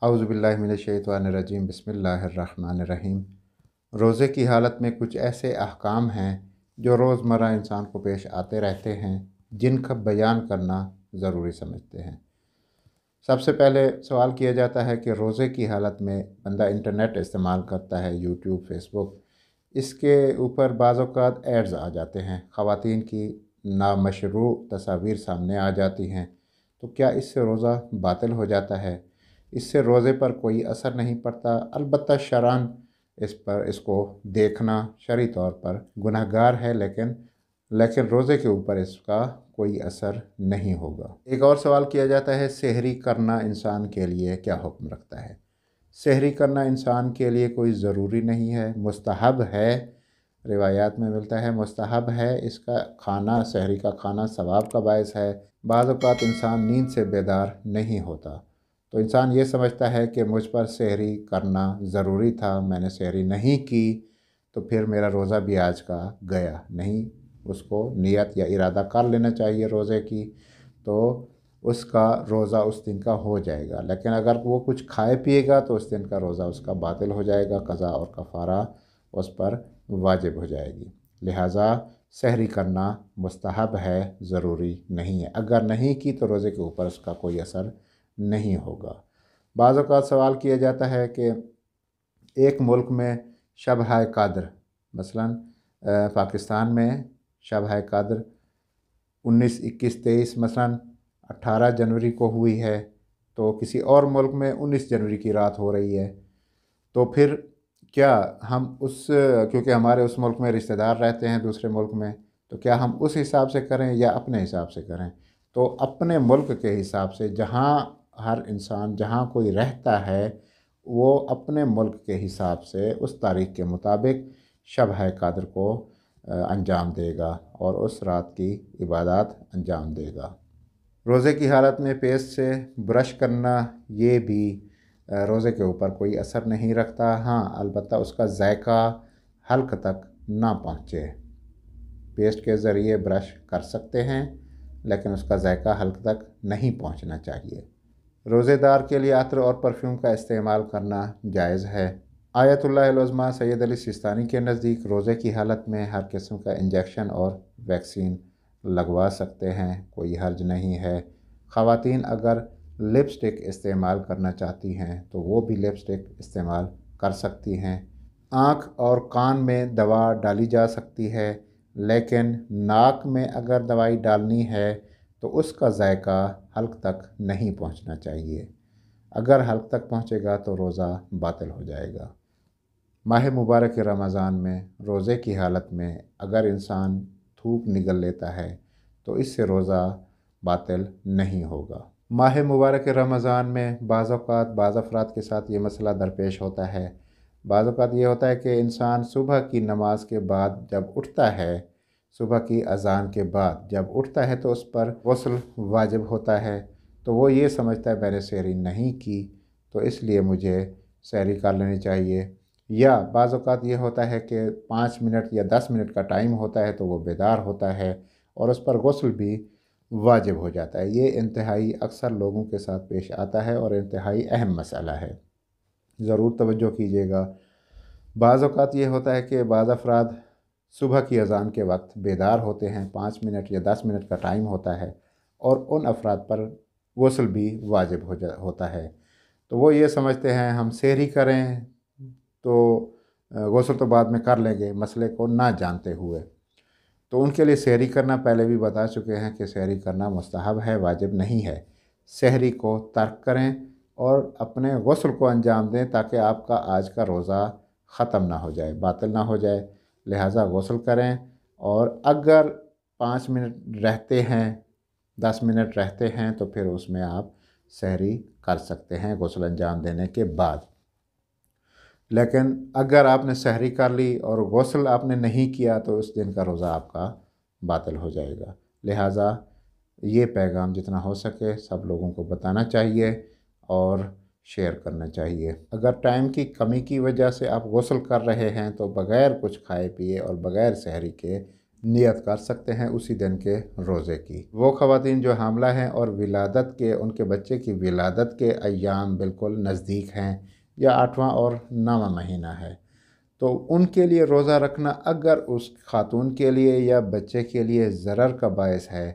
औज़ुबिल्लाहि मिनश्शैतानिर्रजीम बिस्मिल्लाहिर्रहमानिर्रहीम। रोज़े की हालत में कुछ ऐसे अहकाम हैं जो रोज़मर्रा इंसान को पेश आते रहते हैं, जिनका बयान करना ज़रूरी समझते हैं। सबसे पहले सवाल किया जाता है कि रोज़े की हालत में बंदा इंटरनेट इस्तेमाल करता है, यूट्यूब, फेसबुक, इसके ऊपर बाज़ औक़ात एड्स आ जाते हैं, ख़वातीन की नामशरू तस्वीर सामने आ जाती हैं। तो क्या इससे रोज़ा बातिल हो जाता है? इससे रोज़े पर कोई असर नहीं पड़ता। अलबत्ता शरअन इसको देखना शरई तौर पर गुनहगार है, लेकिन रोज़े के ऊपर इसका कोई असर नहीं होगा। एक और सवाल किया जाता है, सहरी करना इंसान के लिए क्या हुक्म रखता है? सहरी करना इंसान के लिए कोई ज़रूरी नहीं है, मुस्तहब है। रिवायात में मिलता है मुस्तहब है। इसका खाना, सहरी का खाना सवाब का बायस है। बाज़ औक़ात इंसान नींद से बेदार नहीं होता, तो इंसान ये समझता है कि मुझ पर सहरी करना ज़रूरी था, मैंने सहरी नहीं की तो फिर मेरा रोज़ा भी आज का गया। नहीं, उसको नियत या इरादा कर लेना चाहिए रोज़े की, तो उसका रोज़ा उस दिन का हो जाएगा। लेकिन अगर वो कुछ खाए पिएगा तो उस दिन का रोज़ा उसका बातिल हो जाएगा, क़ज़ा और कफ़ारा उस पर वाजिब हो जाएगी। लिहाजा सहरी करना मुस्तहब है, ज़रूरी नहीं है। अगर नहीं की तो रोज़े के ऊपर उसका कोई असर नहीं होगा। बाज़ औक़ात सवाल किया जाता है कि एक मुल्क में शब-ए क़द्र, मसलन पाकिस्तान में शब-ए क़द्र 19, 21, 23 मसलन 18 जनवरी को हुई है, तो किसी और मुल्क में 19 जनवरी की रात हो रही है। तो फिर क्या हम क्योंकि हमारे उस मुल्क में रिश्तेदार रहते हैं दूसरे मुल्क में, तो क्या हम उस हिसाब से करें या अपने हिसाब से करें? तो अपने मुल्क के हिसाब से, जहाँ हर इंसान जहाँ कोई रहता है वो अपने मुल्क के हिसाब से उस तारीख़ के मुताबिक शब-ए क़द्र को अंजाम देगा और उस रात की इबादत अंजाम देगा। रोज़े की हालत में पेस्ट से ब्रश करना ये भी रोज़े के ऊपर कोई असर नहीं रखता। हाँ, अलबत्ता उसका ज़ायक़ा हल्क तक ना पहुँचे। पेस्ट के ज़रिए ब्रश कर सकते हैं, लेकिन उसका ज़ायक़ा हल्क तक नहीं पहुँचना चाहिए। रोज़ेदार के लिए अतर और परफ्यूम का इस्तेमाल करना जायज़ है। आयतुल्लाह उज़्मा सैयद अली सिस्तानी के नज़दीक रोज़े की हालत में हर किस्म का इंजेक्शन और वैक्सीन लगवा सकते हैं, कोई हर्ज नहीं है। ख़वातीन अगर लिपस्टिक इस्तेमाल करना चाहती हैं तो वो भी लिपस्टिक इस्तेमाल कर सकती हैं। आँख और कान में दवा डाली जा सकती है, लेकिन नाक में अगर दवाई डालनी है तो उसका ज़ायक़ा हल्क तक नहीं पहुंचना चाहिए। अगर हल्क तक पहुंचेगा तो रोज़ा बातिल हो जाएगा। माह मुबारक रमज़ान में रोज़े की हालत में अगर इंसान थूक निगल लेता है तो इससे रोज़ा बातिल नहीं होगा। माह मुबारक रमज़ान में बाज़ औक़ात बाज़ अफ़राद के साथ ये मसला दरपेश होता है। बाज़ औक़ात ये होता है कि इंसान सुबह की नमाज के बाद जब उठता है, सुबह की अज़ान के बाद जब उठता है तो उस पर गुस्ल वाजिब होता है, तो वो ये समझता है मैंने सहरी नहीं की तो इसलिए मुझे सहरी कर लेनी चाहिए। या बाज़ औक़ात ये होता है कि 5 मिनट या 10 मिनट का टाइम होता है तो वो बेदार होता है और उस पर गुस्ल भी वाजिब हो जाता है। ये इंतहाई अक्सर लोगों के साथ पेश आता है और इंतहाई अहम मसला है, ज़रूर तवज्जो कीजिएगा। बाज़ औक़ात ये होता है कि बाज़ अफ़राद सुबह की अज़ान के वक्त बेदार होते हैं, 5 मिनट या 10 मिनट का टाइम होता है और उन अफ़राद पर गुस्ल भी वाजिब होता है, तो वो ये समझते हैं हम सहरी करें तो गुस्ल तो बाद में कर लेंगे, मसले को ना जानते हुए। तो उनके लिए सहरी करना पहले भी बता चुके हैं कि सहरी करना मुस्तहब है, वाजिब नहीं है। सहरी को तर्क करें और अपने गुस्ल को अंजाम दें ताकि आपका आज का रोज़ा ख़त्म ना हो जाए, बातिल ना हो जाए। लिहाजा गुस्ल करें और अगर 5 मिनट रहते हैं, 10 मिनट रहते हैं तो फिर उसमें आप सहरी कर सकते हैं गुस्ल अंजाम देने के बाद। लेकिन अगर आपने सहरी कर ली और गुस्ल आपने नहीं किया तो उस दिन का रोज़ा आपका बातिल हो जाएगा। लिहाजा ये पैगाम जितना हो सके सब लोगों को बताना चाहिए और शेयर करना चाहिए। अगर टाइम की कमी की वजह से आप गुस्ल कर रहे हैं तो बग़ैर कुछ खाए पिए और बग़ैर सहरी के نیت کر سکتے ہیں اسی دن کے روزے کی۔ وہ خواتین جو حاملہ ہیں اور ولادت کے ان کے بچے کی ولادت کے ایام بالکل نزدیک ہیں یا 8واں اور 9واں مہینہ ہے، تو ان کے لیے روزہ رکھنا اگر اس خاتون کے لیے یا بچے کے لیے ضرر کا باعث ہے،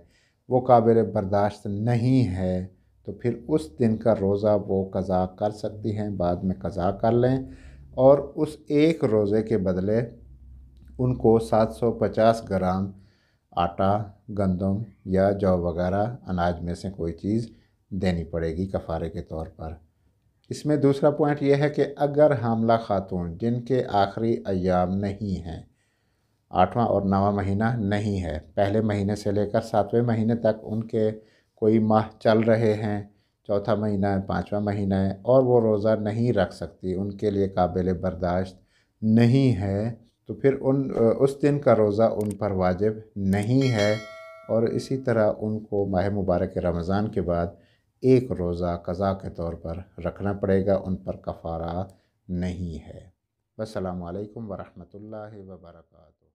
وہ قابل برداشت نہیں ہے، تو پھر اس دن کا روزہ وہ قضا کر سکتی ہیں، بعد میں قضا کر لیں، اور اس ایک روزے کے بدلے ان کو 750 گرام آٹا، گندم یا جو وغیرہ اناج میں سے کوئی چیز دینی پڑے گی کفارے کے طور پر۔ اس میں دوسرا پوائنٹ یہ ہے کہ اگر حاملہ خاتون جن کے آخری ایام نہیں ہیں، 8واں اور 9واں مہینہ نہیں ہے، پہلے مہینے سے لے کر 7ویں مہینے تک ان کے کوئی ماہ چل رہے ہیں، چوتھا مہینہ ہے، 5واں مہینہ ہے، اور وہ روزہ نہیں رکھ سکتی، ان کے لیے قابل برداشت نہیں ہے، تو پھر اس دن کا روزہ ان پر واجب نہیں ہے، اور اسی طرح ان کو ماہ مبارک رمضان کے بعد ایک روزہ قضا کے طور پر رکھنا پڑے گا، ان پر کفارہ نہیں ہے۔ السلام علیکم ورحمۃ اللہ وبرکاتہ۔